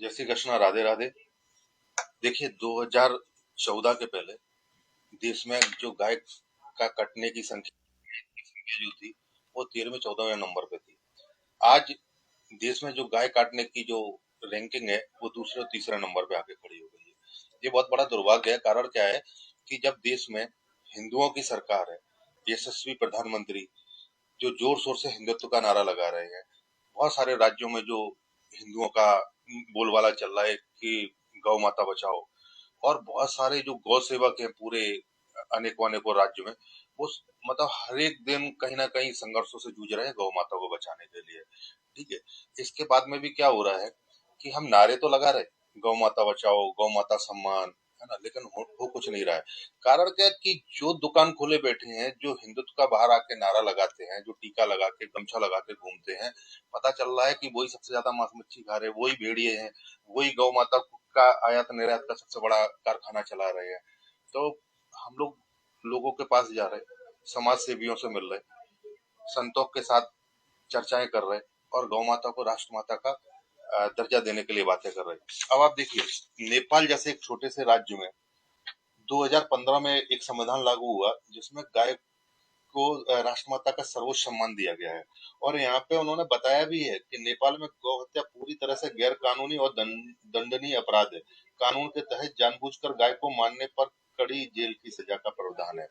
जय श्री कृष्णा, राधे राधे। देखिए, 2014 के पहले देश में जो गाय का कटने की संख्या जो थी वो 13वें 14वें नंबर पे थी। आज देश में जो गाय काटने की जो रैंकिंग है वो दूसरे और तीसरे नंबर पे आके खड़ी हो गई है। ये बहुत बड़ा दुर्भाग्य है। कारण क्या है कि जब देश में हिंदुओं की सरकार है, यशस्वी प्रधानमंत्री जो जोर शोर से हिंदुत्व का नारा लगा रहे हैं, बहुत सारे राज्यों में जो हिंदुओं का बोलबाला चल रहा है कि गौ माता बचाओ, और बहुत सारे जो गौ सेवक हैं पूरे अनेकों अनेकों राज्यों में, वो मतलब हर एक दिन कहीं ना कहीं संघर्षों से जूझ रहे हैं गौ माता को बचाने के लिए। ठीक है। इसके बाद में भी क्या हो रहा है कि हम नारे तो लगा रहे, गौ माता बचाओ, गौ माता सम्मान, है ना, लेकिन हो कुछ नहीं रहा है। कारण क्या है कि जो दुकान खोले बैठे हैं, जो हिंदुत्व का बाहर आके नारा लगाते हैं, जो टीका लगा के गमछा लगा के घूमते हैं, पता चल रहा है कि वही सबसे ज्यादा मांस मच्छी खा रहे हैं, वही भेड़िए हैं, वही गौ माता का आयात निर्यात का सबसे बड़ा कारखाना चला रहे हैं। तो हम लोग लोगों के पास जा रहे, समाज सेवियों से मिल रहे, संतों के साथ चर्चाएं कर रहे और गौ माता को राष्ट्रमाता का दर्जा देने के लिए बातें कर रहे। अब आप देखिए, नेपाल जैसे एक छोटे से राज्य में 2015 में एक संविधान लागू हुआ जिसमें गाय को राष्ट्रमाता का सर्वोच्च सम्मान दिया गया है। और यहाँ पे उन्होंने बताया भी है कि नेपाल में गौ हत्या पूरी तरह से गैर कानूनी और दंडनीय अपराध है। कानून के तहत जानबूझकर गाय को मारने पर कड़ी जेल की सजा का प्रावधान है।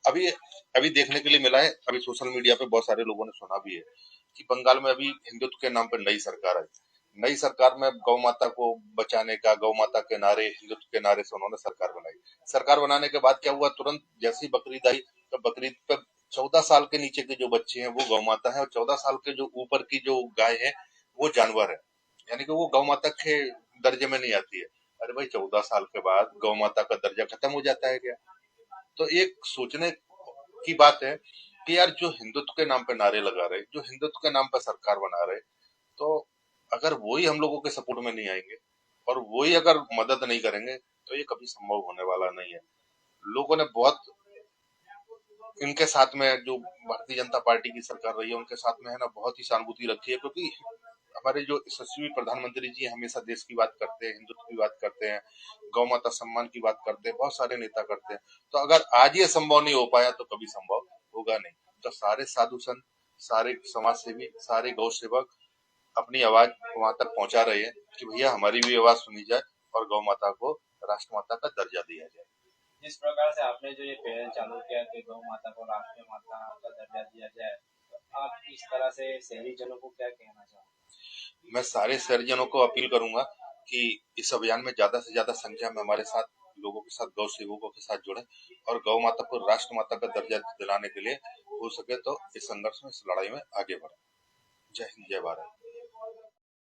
अभी अभी देखने के लिए मिला है, अभी सोशल मीडिया पे बहुत सारे लोगों ने सुना भी है कि बंगाल में अभी हिंदुत्व के नाम पर नई सरकार आई। नई सरकार में गौ माता को बचाने का, गौ माता के नारे, हिंदुत्व के नारे से उन्होंने सरकार बनाई। सरकार बनाने के बाद क्या हुआ, तुरंत जैसी बकरीद आई तो बकरीद पे 14 साल के नीचे के जो बच्चे हैं वो गौ माता है, और 14 साल के जो ऊपर की जो गाय है वो जानवर है, यानी कि वो गौ माता के दर्जे में नहीं आती है। अरे भाई, 14 साल के बाद गौ माता का दर्जा खत्म हो जाता है क्या? तो एक सोचने की बात है कि यार, जो हिंदुत्व के नाम पे नारे लगा रहे, जो हिंदुत्व के नाम पे सरकार बना रहे, तो अगर वही हम लोगों के सपोर्ट में नहीं आएंगे और वही अगर मदद नहीं करेंगे तो ये कभी संभव होने वाला नहीं है। लोगों ने बहुत इनके साथ में, जो भारतीय जनता पार्टी की सरकार रही है उनके साथ में, है ना, बहुत ही सहानुभूति रखी है, क्योंकि हमारे जो यशस्वी प्रधानमंत्री जी हमेशा देश की बात करते हैं, हिंदुत्व की बात करते हैं, गौ माता सम्मान की बात करते हैं, बहुत सारे नेता करते हैं। तो अगर आज ये संभव नहीं हो पाया तो कभी संभव होगा नहीं। तो सारे साधु संत, सारे समाज सेवी, सारे गौ सेवक अपनी आवाज वहां तक पहुंचा रहे हैं कि भैया हमारी भी आवाज सुनी जाए और गौ माता को राष्ट्रमाता का दर्जा दिया जाए। जिस प्रकार से आपने जो ये पहल चालू किया कि गौ माता को राष्ट्रीय माता का दर्जा दिया जाए, तो आप इस तरह से शहरी जनों को क्या कहना चाहोगे? मैं सारे शहरीजनों को अपील करूंगा कि इस अभियान में ज्यादा से ज्यादा संख्या में हमारे साथ, लोगों के साथ, गौ सेवकों के साथ जुड़े और गौ माता को राष्ट्र माता का दर्जा दिलाने के लिए हो सके तो इस संघर्ष में, इस लड़ाई में आगे बढ़े। जय हिंद, जय भारत।